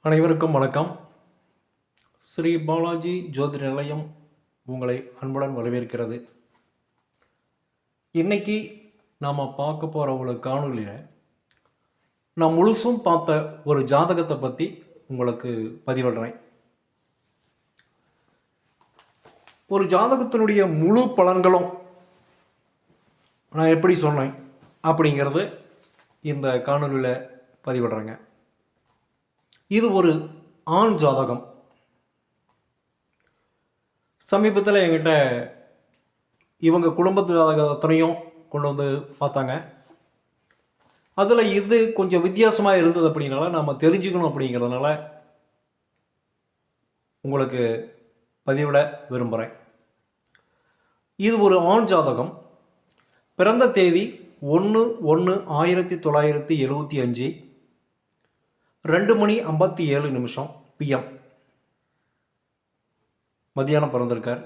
அனைவருக்கும் வணக்கம். ஸ்ரீ பாலாஜி ஜோதிட நிலையம் உங்களை அன்புடன் வரவேற்கிறது. இன்னைக்கு நாம் பார்க்க போகிற ஒரு காணொலியில் நான் முழுசும் பார்த்த ஒரு ஜாதகத்தை பற்றி உங்களுக்கு பதிவிடுறேன். ஒரு ஜாதகத்தினுடைய முழு பலன்களும் நான் எப்படி சொன்னேன் அப்படிங்கிறது இந்த காணொலியில் பதிவிடுறேங்க. இது ஒரு ஆண் ஜாதகம். சமீபத்தில் என்கிட்ட இவங்க குடும்பத்து ஜாதகத்தையும் கொண்டு வந்து பார்த்தாங்க. அதில் இது கொஞ்சம் வித்தியாசமாக இருந்தது அப்படின்னால நம்ம தெரிஞ்சுக்கணும் அப்படிங்கிறதுனால உங்களுக்கு பதிவிட விரும்புகிறேன். இது ஒரு ஆண் ஜாதகம். பிறந்த தேதி 1/1/1975 2:57 PM மதியானம் பிறந்திருக்கார்.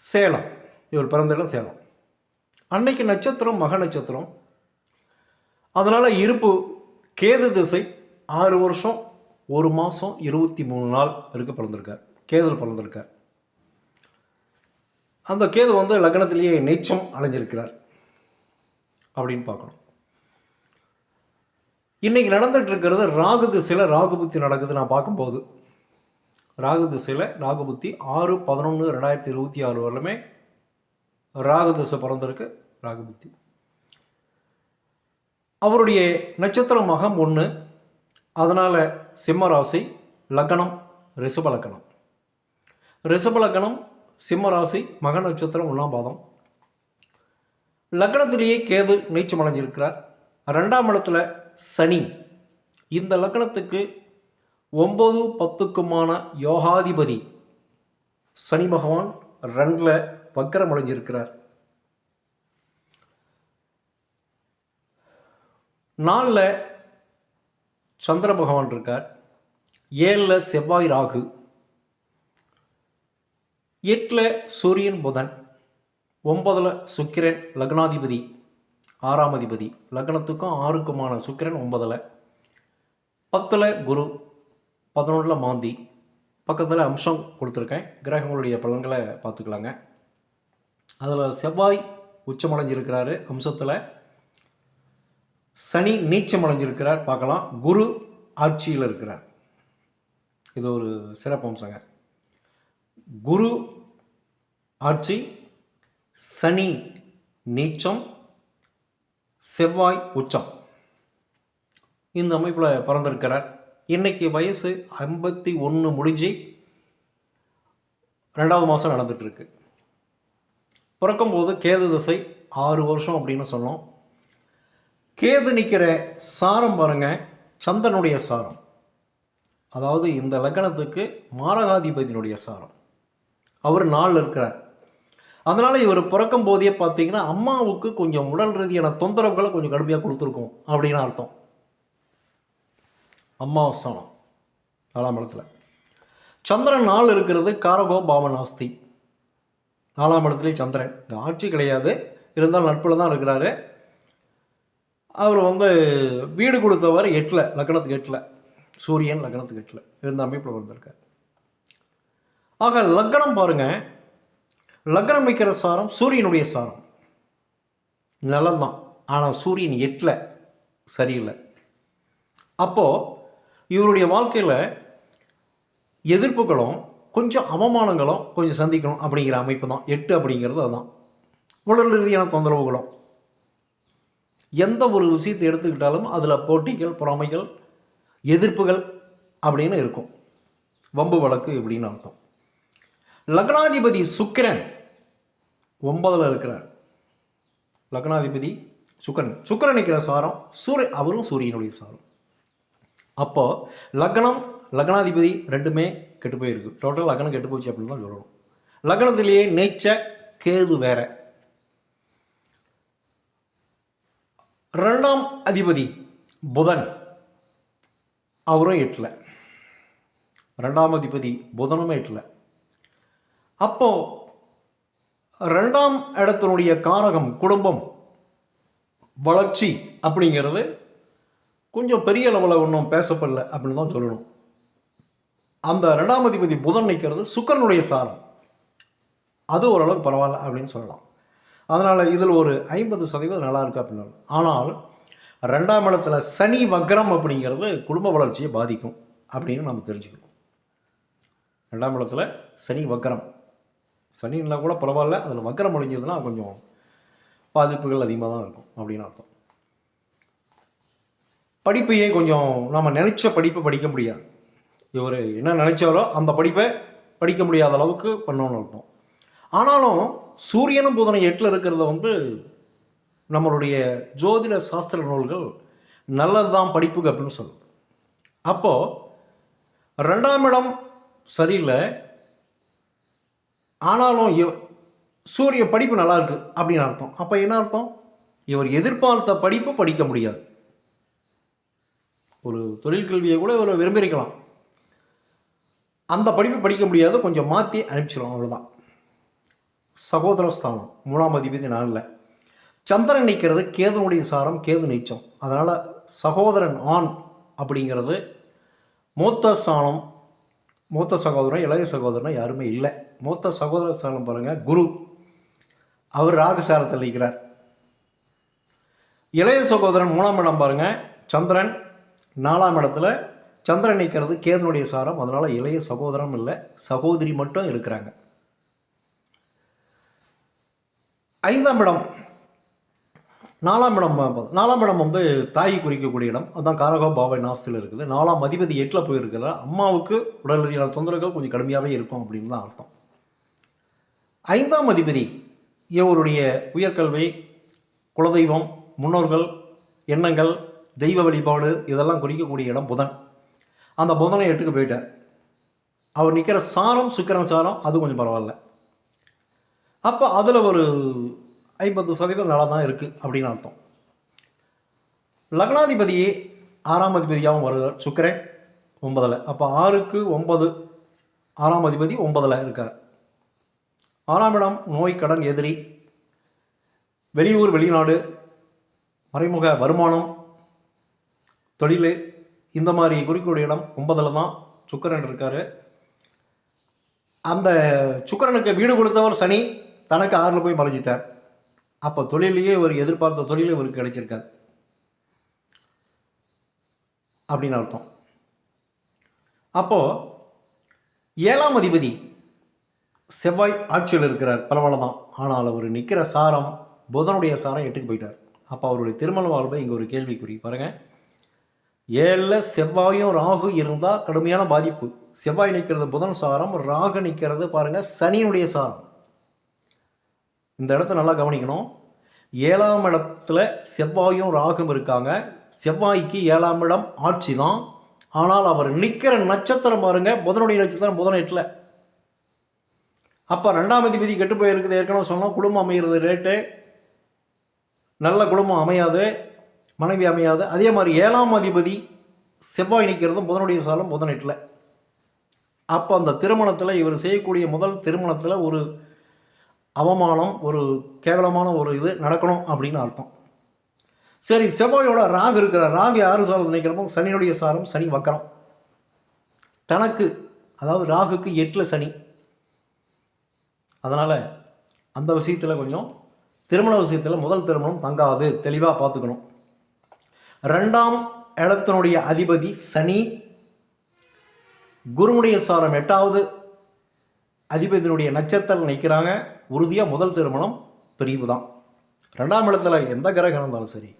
சேலம். இவர் பிறந்த இடம் சேலம். அன்னைக்கு நட்சத்திரம் மக நட்சத்திரம். அதனால் இருப்பு கேது திசை 6 வருஷம் 1 மாதம் 23 நாள் இருக்க பிறந்திருக்கார். கேதுல பிறந்திருக்கார். அந்த கேது லக்னத்திலேயே நீச்சம் அடைஞ்சிருக்கிறார் அப்படின்னு பார்க்கணும். இன்றைக்கி நடந்துகிட்டு இருக்கிறது ராகு திசையில் ராகு புத்தி நடக்குது. நான் பார்க்கும்போது ராகு திசையில் ராகு புத்தி 6/11/2026 வரலுமே ராகு திசை பிறந்திருக்கு. ராகு புத்தி அவருடைய நட்சத்திரம் மகம் 1. அதனால் சிம்ம ராசி, லக்னம் ரிஷப லக்னம். ரிஷப லக்னம் சிம்ம ராசி, மக நட்சத்திரம் 1ஆம் பாதம். லக்னத்திலேயே கேது நீச்சம் அடைஞ்சிருக்கிறார். 2ஆம் இடத்துல சனி. இந்த லக்னத்துக்கு 9-10க்குமான யோகாதிபதி சனி பகவான் 2ல் வக்கரம் அடைஞ்சிருக்கிறார். 4ல் சந்திர பகவான் இருக்கார். 7ல் செவ்வாய் ராகு. 8ல் சூரியன் புதன். 9ல் சுக்கிரன் லக்னாதிபதி 6ஆம் அதிபதி. லக்னத்துக்கும் 6க்குமான சுக்கிரன் 9ல். 10ல் குரு. 11ல் மாந்தி. பக்கத்தில் அம்சம் கொடுத்துருக்கேன். கிரகங்களுடைய பலன்களை பார்த்துக்கலாங்க. அதில் செவ்வாய் உச்சமடைஞ்சிருக்கிறாரு அம்சத்தில். சனி நீச்சம் அடைஞ்சிருக்கிறார் பார்க்கலாம். குரு ஆட்சியில் இருக்கிறார். இது ஒரு சிறப்பு அம்சங்க. குரு ஆட்சி, சனி நீச்சம், செவ்வாய் உச்சம். இந்த அமைப்பில் பிறந்திருக்கிறார். இன்னைக்கு வயசு 51 முடிஞ்சு 2வது மாதம் நடந்துகிட்ருக்கு. பிறக்கும்போது கேது திசை 6 வருஷம் அப்படின்னு சொன்னோம். கேது நிற்கிற சாரம் பாருங்கள், சந்திரனுடைய சாரம். அதாவது இந்த லக்னத்துக்கு மாரகாதிபதியினுடைய சாரம். அவர் 4 இருக்கிறார். அதனால் இவர் பிறக்கும் போதே பார்த்தீங்கன்னா அம்மாவுக்கு கொஞ்சம் உடல் ரீதியான தொந்தரவுகளை கொஞ்சம் கடுமையாக கொடுத்துருக்கும் அப்படின்னு அர்த்தம். அம்மாவஸ்தானம் 4ஆம் இடத்துல. சந்திரன் 4 இருக்கிறது காரகோ பாவனாஸ்தி. 4ஆம் இடத்துலேயே சந்திரன். ஆட்சி கிடையாது, இருந்தாலும் நட்பில் தான் இருக்கிறாரு. அவர் வீடு கொடுத்தவர் 8ல், லக்னத்துக்கு 8ல். சூரியன் லக்னத்துக்கு 8ல் இருந்த அமைப்பில் வந்திருக்கார். ஆக லக்னம் பாருங்கள், லக்னம் வைக்கிற சாரம் சூரியனுடைய சாரம் நல்லதுதான். ஆனால் சூரியன் 8ல் சரியில்லை. அப்போது இவருடைய வாழ்க்கையில் எதிர்ப்புகளும் கொஞ்சம் அவமானங்களும் கொஞ்சம் சந்திக்கணும் அப்படிங்கிற அமைப்பு தான் 8 அப்படிங்கிறது. அதுதான் உடல் ரீதியான தொந்தரவுகளும். எந்த ஒரு விஷயத்தை எடுத்துக்கிட்டாலும் அதில் போட்டிகள், பொறாமைகள், எதிர்ப்புகள் அப்படின்னு இருக்கும். வம்பு வழக்கு இப்படின்னு அர்த்தம். லக்னாதிபதி சுக்கிரன் 9ல் இருக்கிறார். லக்னாதிபதி சுக்கிரன் நிற்கிற சாரம் அவரும் சூரியனுடைய சாரம். அப்போது லக்னம் லக்னாதிபதி 2மே கெட்டு போயிருக்கு. டோட்டல் லக்னம் கெட்டு போச்சு அப்படின்னு தான் சொல்லணும். லக்னத்திலேயே நீச்ச கேது வேற. 2ஆம் அதிபதி புதன், அவரும் 8ல். 2ஆம் அதிபதி புதனுமே 8ல். அப்போது 2ஆம் இடத்தினுடைய காரகம் குடும்பம், வளர்ச்சி அப்படிங்கிறது கொஞ்சம் பெரிய லெவலில் ஒன்றும் பேசப்படல அப்படின்னு தான் சொல்லணும். அந்த 2ஆம் அதிபதி புதன் நிற்கிறது சுக்கிரனுடைய சாரம், அது ஓரளவுக்கு பரவாயில்ல அப்படின்னு சொல்லலாம். அதனால் இதில் ஒரு 50% நல்லா இருக்குது அப்படின்னு. ஆனால் 2ஆம் இடத்துல சனி வக்ரம் அப்படிங்கிறது குடும்ப வளர்ச்சியை பாதிக்கும் அப்படின்னு நம்ம தெரிஞ்சுக்கணும். 2ஆம் இடத்துல சனி வக்ரம், சனி இல்லை கூட பரவாயில்ல, அதில் வக்ரம் அழிஞ்சதுன்னா கொஞ்சம் பாதிப்புகள் அதிகமாக தான் இருக்கும் அப்படின்னு அர்த்தம். படிப்பையே கொஞ்சம் நம்ம நினச்ச படிப்பை படிக்க முடியாது. இவர் என்ன நினைச்சாரோ அந்த படிப்பை படிக்க முடியாத அளவுக்கு பண்ணணும்னு அர்த்தம். ஆனாலும் சூரியனும் புதனை 8ல் இருக்கிறத நம்மளுடைய ஜோதிட சாஸ்திர நூல்கள் நல்லது தான் படிப்புக்கு அப்படின்னு சொல்லுது. அப்போது 2ஆம் இடம் சரியில்லை, ஆனாலும் சூரிய படிப்பு நல்லா இருக்குது அப்படின்னு அர்த்தம். அப்போ என்ன அர்த்தம்? இவர் எதிர்பார்த்த படிப்பு படிக்க முடியாது. ஒரு தொழில் கல்வியை கூட இவர் விரும்பியிருக்கலாம், அந்த படிப்பு படிக்க முடியாது, கொஞ்சம் மாற்றி அனுப்பிச்சிடும், அவ்வளோதான். சகோதரஸ்தானம் 3ஆம் அதிபதி 4ல், சந்திரன் நிற்கிறது கேதுனுடைய சாரம், கேது நீச்சம். அதனால் சகோதரன் ஆண் அப்படிங்கிறது மூத்த ஸ்தானம். மூத்த சகோதரன் இளைய சகோதரன் யாருமே இல்லை. மூத்த சகோதர ஸ்தானம் பாருங்கள், குரு, அவர் ராகுசாரத்தில் நிற்கிறார். இளைய சகோதரன் 3ஆம் இடம் பாருங்கள், சந்திரன் 4ஆம் இடத்துல சந்திரன் நிற்கிறது கேதுனுடைய சாரம். அதனால் இளைய சகோதரம் இல்லை, சகோதரி மட்டும் இருக்கிறாங்க. 5ஆம் இடம் 4ஆம் இடம் தாய் குறிக்கக்கூடிய இடம், அதுதான் காரகோ பாவை நாஸ்தில் இருக்குது. 4ஆம் அதிபதி 8ல் போயிருக்கிற அம்மாவுக்கு உடல் ரீதியான தொந்தரவுகள் கொஞ்சம் கடுமையாகவே இருக்கும் அப்படின்னு தான் அர்த்தம். 5ஆம் அதிபதி இவருடைய உயர்கல்வி, குலதெய்வம், முன்னோர்கள், எண்ணங்கள், தெய்வ வழிபாடு இதெல்லாம் குறிக்கக்கூடிய இடம் புதன். அந்த புதனை 8க்கு போயிட்டார். அவர் நிற்கிற சாரம் சுக்கிரன் சாரம், அது கொஞ்சம் பரவாயில்ல. அப்போ அதில் ஒரு 50% நல்லா தான் இருக்குது அப்படின்னு அர்த்தம். லக்னாதிபதியே 6ஆம் அதிபதியாகவும் வருகிறார் சுக்கிரன் 9ல். அப்போ 6க்கு 9, 6ஆம் அதிபதி 9ல் இருக்கார். 6ஆம் இடம் நோய், கடன், எதிரி, வெளியூர், வெளிநாடு, மறைமுக வருமானம், தொழில், இந்த மாதிரி குறிக்கக்கூடிய இடம் 9ல் தான் சுக்கிரன் இருக்கார். அந்த சுக்கிரனுக்கு வீடு கொடுத்தவர் சனி தனக்கு 6ல் போய் மறைஞ்சிட்டார். அப்போ தொழிலையே இவர் எதிர்பார்த்த தொழில் இவருக்கு கிடைச்சிருக்காது அப்படின்னு அர்த்தம். அப்போது 7ஆம் அதிபதி செவ்வாய் ஆட்சியில் இருக்கிறார், பரவாயில்ல தான். ஆனால் அவர் நிற்கிற சாரம் புதனுடைய சாரம் 8க்கு போயிட்டார். அப்போ அவருடைய திருமண வாழ்வை இங்கே ஒரு கேள்விக்குறி. பாருங்கள், 7ல் செவ்வாயும் ராகு இருந்தால் கடுமையான பாதிப்பு. செவ்வாய் நிற்கிறது புதன் சாரம், ராகு நிற்கிறது பாருங்கள் சனியினுடைய சாரம். இந்த இடத்த நல்லா கவனிக்கணும். 7ஆம் இடத்துல செவ்வாயும் ராகும் இருக்காங்க. செவ்வாய்க்கு 7ஆம் இடம் ஆட்சி தான். ஆனால் அவர் நிற்கிற நட்சத்திரம் பாருங்கள் புதனுடைய நட்சத்திரம், புதன் 8ல். அப்போ 2ஆம் அதிபதி கெட்டு போயிருக்குது. ஏற்கனவே சொன்னோம், குடும்பம் அமைகிறது லேட்டு, நல்ல குடும்பம் அமையாது, மனைவி அமையாது. அதே மாதிரி 7ஆம் அதிபதி செவ்வாய் நிற்கிறதும் புதனுடைய சாலம், புதன் 8ல். அப்போ அந்த திருமணத்தில் இவர் செய்யக்கூடிய முதல் திருமணத்தில் ஒரு அவமானம், ஒரு கேவலமான ஒரு இது நடக்கணும் அப்படின்னு அர்த்தம். சரி, செவ்வாயோட ராகு இருக்கிறார். ராகு யார் சாரம் நினைக்கிறப்போ சனியுடைய சாரம், சனி வக்கரம். தனக்கு, அதாவது ராகுக்கு 8ல் சனி. அதனால் அந்த விஷயத்தில் கொஞ்சம் திருமண விஷயத்தில் முதல் திருமணம் தங்காது, தெளிவாக பார்த்துக்கணும். 2ஆம் இடத்தினுடைய அதிபதி சனி, குருவுடைய சாரம் 8வது அதிபதியினுடைய நட்சத்திரம் நிற்கிறாங்க. உறுதியாக முதல் திருமணம் பிரிவு தான். 2ஆம் இடத்துல எந்த கிரகம் இருந்தாலும் சரி,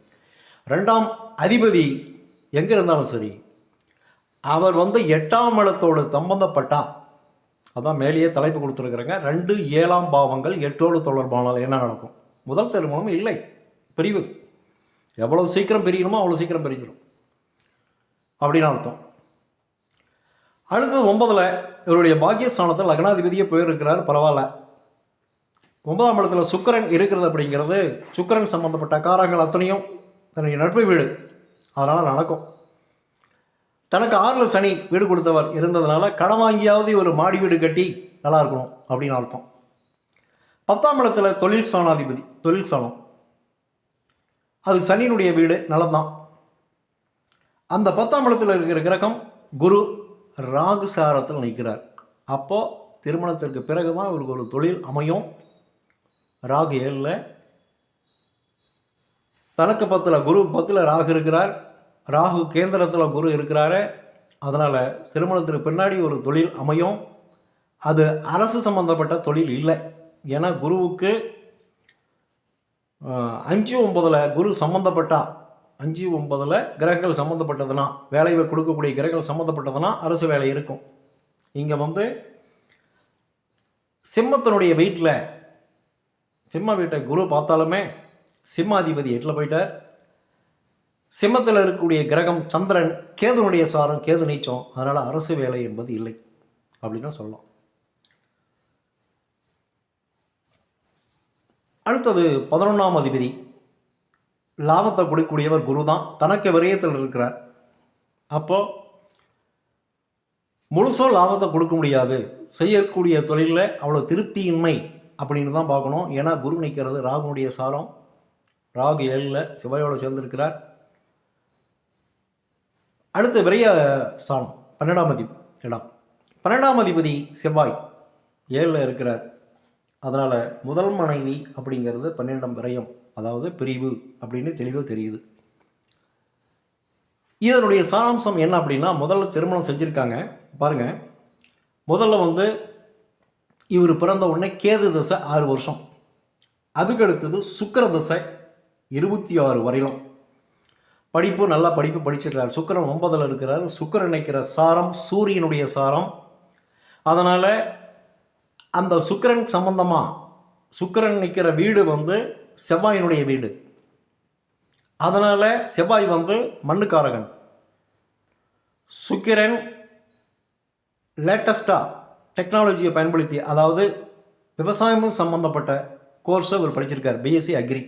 2ஆம் அதிபதி எங்கே இருந்தாலும் சரி, அவர் 8ஆம் இடத்தோடு சம்பந்தப்பட்டா, அதான் மேலேயே தலைப்பு கொடுத்துருக்குறேங்க, 2, 7ஆம் பாவங்கள் 8ஓடு தொடர்பானால் என்ன நடக்கும்? முதல் திருமணம் இல்லை, பிரிவு. எவ்வளோ சீக்கிரம் பிரியணுமோ அவ்வளோ சீக்கிரம் பிரிஞ்சிடும் அப்படின்னு அர்த்தம். அடுத்தது 9ல் இவருடைய பாக்கியஸ்தானத்தில் லக்னாதிபதியே போயிருக்கிறார், பரவாயில்ல. 9ஆம் இடத்துல சுக்கிரன் இருக்கிறது அப்படிங்கிறது, சுக்கிரன் சம்பந்தப்பட்ட காரங்கள் அத்தனையும் தன்னுடைய நட்பு வீடு, அதனால் நடக்கும். தனக்கு 6ல் சனி வீடு கொடுத்தவர் இருந்ததுனால கடன் வாங்கியாவது ஒரு மாடி வீடு கட்டி நல்லா இருக்கணும் அப்படின்னு அர்த்தம். 10ஆம் இடத்துல தொழில் ஸ்தானாதிபதி, தொழில் ஸ்தானம், அது சனியினுடைய வீடு, நலம்தான். அந்த 10ஆம் இடத்துல இருக்கிற கிரகம் குரு, ராகு சாரத்தில் நிற்கிறார். அப்போது திருமணத்திற்கு பிறகு தான் இவருக்கு ஒரு தொழில் அமையும். ராகு 7ல், தனக்கு 10ல், குரு 10ல் ராகு இருக்கிறார். ராகு கேந்திரத்தில் குரு இருக்கிறாரு. அதனால் திருமணத்திற்கு பின்னாடி ஒரு தொழில் அமையும். அது அரசு சம்பந்தப்பட்ட தொழில் இல்லை. ஏன்னா குருவுக்கு 5-9 குரு சம்மந்தப்பட்டா, 5-9 கிரகங்கள் சம்மந்தப்பட்டதுன்னா, வேலையை கொடுக்கக்கூடிய கிரகங்கள் சம்மந்தப்பட்டதுன்னா அரசு வேலை இருக்கும். இங்கே சிம்மத்தினுடைய வீட்டில், சிம்ம வீட்டை குரு பார்த்தாலுமே சிம்மாதிபதி 8ல் போயிட்டார். சிம்மத்தில் இருக்கக்கூடிய கிரகம் சந்திரன், கேதுனுடைய சாரம், கேது நீச்சம். அதனால் அரசு வேலை என்பது இல்லை அப்படின்னு சொல்லலாம். அடுத்தது 11ஆம் அதிபதி, லாபத்தை கொடுக்கக்கூடியவர் குரு தான். தனக்கு விரயத்தில் இருக்கிறார். அப்போது முழுசும் லாபத்தை கொடுக்க முடியாது. செய்யக்கூடிய தொழிலில் அவ்வளோ திருப்தியின்மை அப்படின்னு தான் பார்க்கணும். ஏன்னா குரு நிற்கிறது ராகுனுடைய சாரம். ராகு 7ல் செவ்வாயோடு சேர்ந்திருக்கிறார். அடுத்து விரய ஸ்தானம் 12ஆம் இடம். 12ஆம் அதிபதி செவ்வாய் 7ல் இருக்கிறார். அதனால் முதல் மனைவி அப்படிங்கிறது 12ஆம் விரயம், அதாவது பிரிவு அப்படின்னு தெளிவாக தெரியுது. இதனுடைய சாராம்சம் என்ன அப்படின்னா, முதல்ல திருமணம் செஞ்சுருக்காங்க பாருங்கள். முதல்ல இவர் பிறந்த உடனே கேது தசை 6 வருஷம். அதுக்கடுத்தது சுக்கிர தசை 26 வரையிலும். படிப்பு நல்லா படிப்பு படிச்சிருக்கார். சுக்கிரன் 9ல் இருக்கிறார். சுக்கிரன் நிற்கிற சாரம் சூரியனுடைய சாரம். அதனால் அந்த சுக்கிரன் சம்பந்தமாக, சுக்கிரன் நிற்கிற வீடு செவ்வாயினுடைய வீடு. அதனால் செவ்வாய் மண்ணுக்காரகன். சுக்கிரன் லேட்டஸ்ட்டாக டெக்னாலஜியை பயன்படுத்தி, அதாவது விவசாயமும் சம்மந்தப்பட்ட கோர்ஸை அவர் படிச்சிருக்கார். பிஎஸ்சி அக்ரி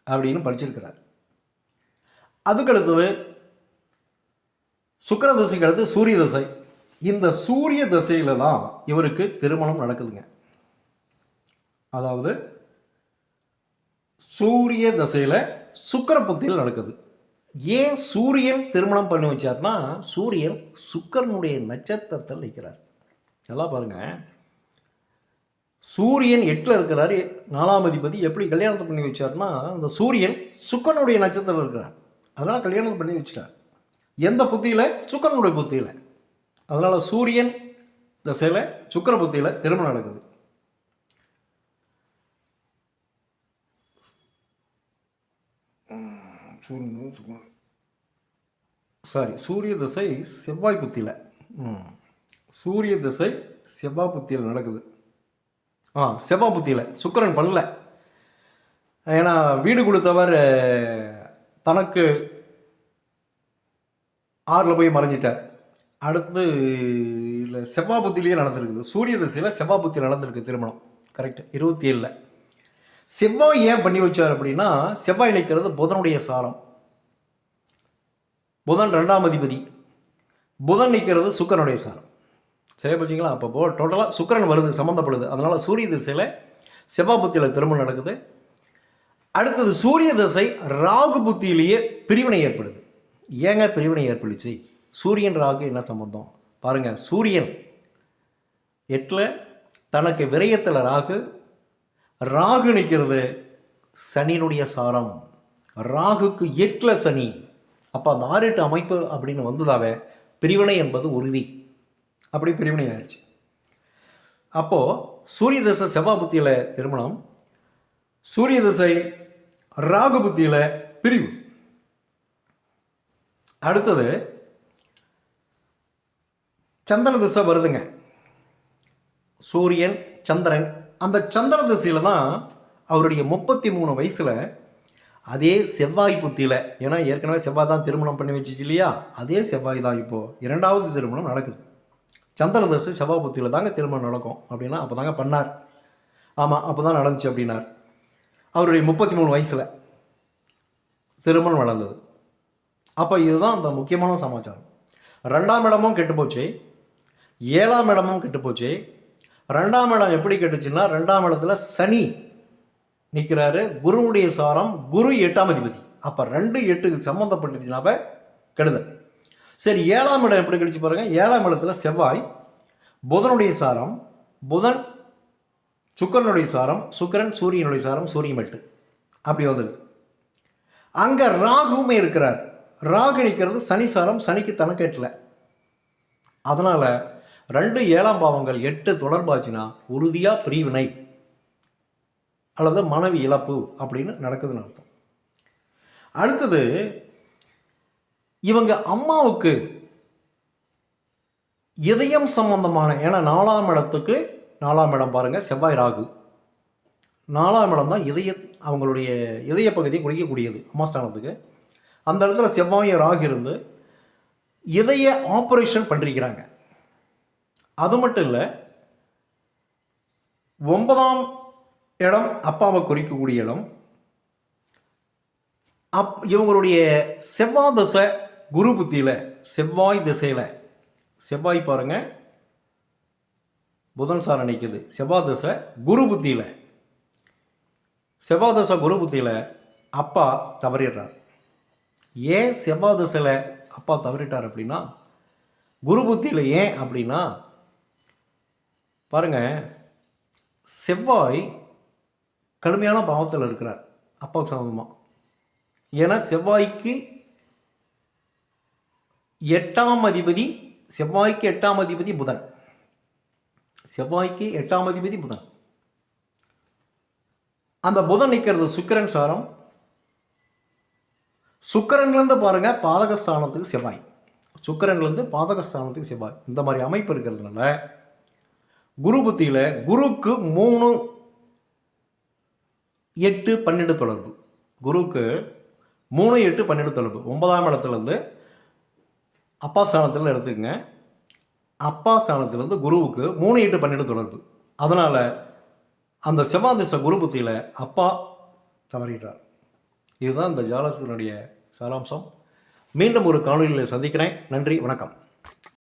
அப்படின்னு படிச்சிருக்கிறார். அதுக்கடுத்தது சுக்கிர தசைக்கு அடுத்து சூரிய தசை. இந்த சூரிய தசையில் தான் இவருக்கு திருமணம் நடக்குதுங்க. அதாவது சூரிய தசையில் சுக்கிர புத்தியில் நடக்குது. ஏன் சூரியன் திருமணம் பண்ணி வச்சார்னா, சூரியன் சுக்கிரனுடைய நட்சத்திரத்தில் நிற்கிறார். நல்லா பாருங்கள், சூரியன் 8ல் இருக்கிறார். 4ஆம் அதிபதி எப்படி கல்யாணத்தை பண்ணி வச்சார்னா, அந்த சூரியன் சுக்கிரனுடைய நட்சத்திரம் இருக்கிறார். அதனால் கல்யாணத்தை பண்ணி வச்சிட்டார். எந்த புத்தியில்? சுக்கிரனுடைய புத்தியில். அதனால் சூரியன் தசையில் சுக்கிர புத்தியில் திருமணம் நடக்குது. சூரிய தசை செவ்வாய் புத்தியில், சூரிய தசை செவ்வாய் புத்தியில் நடக்குது. செவ்வாய் புத்தியில் சுக்கிரன் பண்ணல. ஏன்னா வீடு கொடுத்தவர் தனக்கு 6ல் போய் மறைஞ்சிட்டார். அடுத்து இல்லை, செவ்வாய் புத்திலேயே நடந்திருக்குது. சூரிய தசையில் செவ்வாய் புத்தியில் நடந்திருக்கு திருமணம். கரெக்டு, 27ல். செவ்வாய் ஏன் பண்ணி வச்சார் அப்படின்னா, செவ்வாய் நிற்கிறது புதனுடைய சாரம். புதன் 2ஆம் அதிபதி. புதன் நிற்கிறது சுக்கிரனுடைய சாரம். சரியா போச்சிங்களா? அப்போ டோட்டலாக சுக்கிரன் வருது, சம்மந்தப்படுது. அதனால் சூரிய திசையில் செவ்வாய் புத்தியில் திருமணம் நடக்குது. அடுத்தது சூரிய தசை ராகு புத்தியிலேயே பிரிவினை ஏற்படுது. ஏங்க பிரிவினை ஏற்படுச்சு? சூரியன் ராகு என்ன சம்பந்தம் பாருங்கள். சூரியன் 8ல், தனக்கு விரயத்தில் ராகு. ராகு நிற்கிறது சனியினுடைய சாரம். ராகுக்கு 8ல் சனி. அப்போ அந்த 6-8 அமைப்பு அப்படின்னு வந்ததாவே பிரிவினை என்பது உறுதி. அப்படி பிரிவினை ஆயிடுச்சு. அப்போது சூரிய தசை செவ்வாய் புத்தியில் திருமணம், சூரிய தசை ராகு புத்தியில் பிரிவு. அடுத்தது சந்திர திசை வருதுங்க. சூரியன் சந்திரன், அந்த சந்திர திசையில் தான் அவருடைய 33 வயசில் அதே செவ்வாய் புத்தியில், ஏன்னா ஏற்கனவே செவ்வாய் தான் திருமணம் பண்ணி வச்சிச்சு இல்லையா, அதே செவ்வாய் தான் இப்போது 2வது திருமணம் நடக்குது. சந்திர தசை செவ்வாய் புத்தியில் தாங்க திருமணம் நடக்கும் அப்படின்னா அப்போ தாங்க பண்ணார். ஆமாம், அப்போ தான் நடந்துச்சு அப்படின்னார். அவருடைய 33 வயசில் திருமணம் நடந்தது. அப்போ இதுதான் அந்த முக்கியமான சமாச்சாரம். 2ஆம் இடமும் கெட்டுப்போச்சு, 7ஆம் இடமும் கெட்டுப்போச்சு. 2ஆம் இடம் எப்படி கெட்டுச்சுன்னா, 2ஆம் இடத்துல சனி நிற்கிறாரு. குருவுடைய சாரம், குரு 8ஆம் அதிபதி. அப்போ 2-8 சம்மந்தப்பட்டுச்சுனாவே கெடுதல். சரி, 7ஆம் இடம் எப்படி கழிச்சு பாருங்க. 7ஆம் இடத்துல செவ்வாய், புதனுடைய சாரம், புதன் சுக்கிரனுடைய சாரம், சுக்கிரன் சூரியனுடைய சாரம், சூரியன் 8 அப்படி வந்தது. அங்கே ராகுவுமே இருக்கிறார். ராகு நிற்கிறது சனி சாரம், சனிக்கு தனக்கேட்டல. அதனால் 2 7ஆம் பாவங்கள் 8 தொடர்பாச்சுன்னா உறுதியாக பிரிவினை அல்லது மனைவி இழப்பு அப்படின்னு நடக்குதுன்னு அர்த்தம். அடுத்தது, இவங்க அம்மாவுக்கு இதயம் சம்பந்தமான, ஏன்னா 4ஆம் இடத்துக்கு 4ஆம் இடம் பாருங்கள், செவ்வாய் ராகு. 4ஆம் இடம் தான் அவங்களுடைய இதய பகுதியை குறிக்கக்கூடியது அம்மாஸ்தானத்துக்கு. அந்த இடத்துல செவ்வாய் ராகு இருந்து இதய ஆப்ரேஷன் பண்ணிருக்கிறாங்க. அது மட்டும் இல்லை, 9ஆம் இடம் அப்பாவை குறிக்கக்கூடிய இடம். இவங்களுடைய செவ்வாய் திசை குரு புத்தியில், செவ்வாய் திசையில், செவ்வாய் பாருங்க புதன் சாரம் நிற்குது. செவ்வாய் திசை குரு புத்தியில், செவ்வாய் திசை குரு புத்தியில் அப்பா தவறிடுறார். ஏன் செவ்வாய் திசையில் அப்பா தவறிட்டார் அப்படின்னா, குரு புத்தியில் ஏன் அப்படின்னா பாருங்க, செவ்வாய் கடுமையான பாவத்தில் இருக்கிறார் அப்பாவுக்கு சம்பந்தமாக. ஏன்னா செவ்வாய்க்கு 8ஆம் அதிபதி, செவ்வாய்க்கு 8ஆம் அதிபதி புதன், செவ்வாய்க்கு 8ஆம் அதிபதி புதன். அந்த புதன் நிற்கிறது சுக்கிரன் சாரம். சுக்கிரன்லேருந்து பாருங்க பாதகஸ்தானத்துக்கு செவ்வாய், சுக்கிரன்லேருந்து பாதகஸ்தானத்துக்கு செவ்வாய். இந்த மாதிரி அமைப்பு இருக்கிறதுனால குரு புத்தியில் குருக்கு 3, 8, 12 தொடர்பு. குருக்கு 3, 8, 12 தொடர்பு. 9ஆம் இடத்துலேருந்து அப்பா ஸ்தானத்தில் எடுத்துக்கங்க. அப்பா ஸ்தானத்திலேருந்து குருவுக்கு 3, 8, 12 தொடர்பு. அதனால் அந்த செவ்வாய் திசை குரு புத்தியில் அப்பா தவறிடுறார். இதுதான் இந்த ஜாதகத்தினுடைய சாராம்சம். மீண்டும் ஒரு காணொலியில் சந்திக்கிறேன். நன்றி, வணக்கம்.